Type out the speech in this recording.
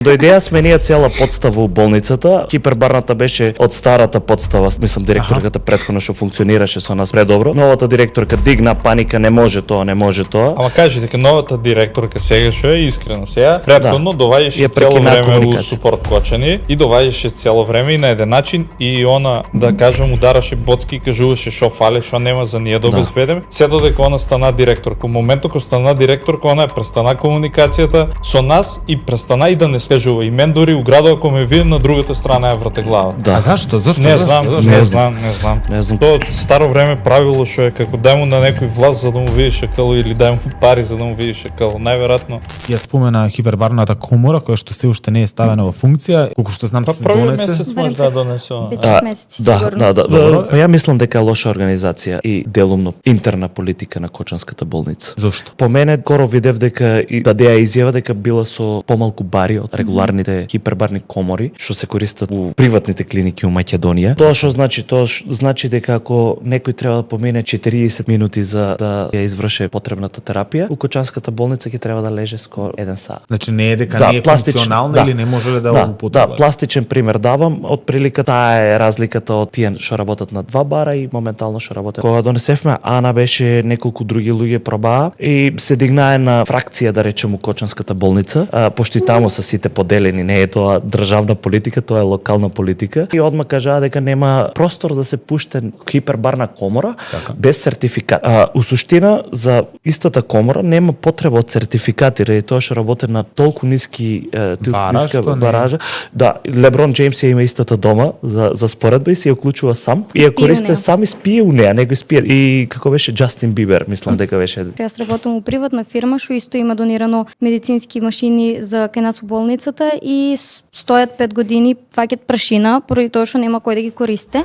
Дојдеа сменија цела подстава у болницата. Хипербарната беше од старата подстава, мислам директорката претходно што функционираше со нас предобро. Новата директорка дигна паника, не може тоа, не може тоа. Ама кажи дека новата директорка сега што е искрено сега, претходно доваѓаше цело време у супорт кочани и доваѓаше цело време и на еден начин и она да кажам удараше боцки и кажуваше што фале, што нема за ние да обезбедиме. Се додека она стана директорка. Во моментот кога стана директорка, она престана комуникацијата со нас и престана и да не скажува. И мен дори у градот кога ме види на другата страна ја врте глава. Да. А зашто? Не знам. Тоа старо време правило што е како дај му на некој власт за да му видиш екало или дај му пари за да му видиш екало. Најверојатно. Ја спомена хипербарната комора која што се уште не е ставена во функција, колку што знам се први донесе. месец може да донесе. месеци сигурно. Да. Ја мислам дека е лоша организација и делумно интерна политика на Кочанската болница. Зошто? По мене скоро видев дека и дадеа изјава дека била со помалку бари од регуларните хипербарни комори што се користат у приватните клиники у Македонија. Тоа што значи? Тоа значи дека ако некој треба да помине 40 минути за да ја изврши потребната терапија, у Кочанската болница ќе треба да леже скоро 1 сат. Значи не е дека не е функционална или не може да употреба. Да, пластичен пример давам, од прилика таа е разликата од тие што работат на 2 бара и моментално што работат. Кога донесевме Ана беше неколку други луѓе пробаа и се дигнае на фракција да речем у Кочанската болница, пошто и таму се сите поделени, не е тоа државна политика, тоа е локална политика и одма кажаа дека нема простор да се пуште хипербарна комора без сертификат. У суштина за истата комора нема потреба од сертификати, ради тоа што работи на толку ниска баража. Да, Леброн Джеймс ја има истата дома за споредба и се ја уклучува сам и ја користи сам и спие у неа, него спие. И како беше Џастин Бибер, мислам дека беше. Јас работам у приватна фирма што исто има донирано медицински машини за кај нас у болницата и стојат 5 години, фаќат прашина поради тоа што нема кој да ги користи.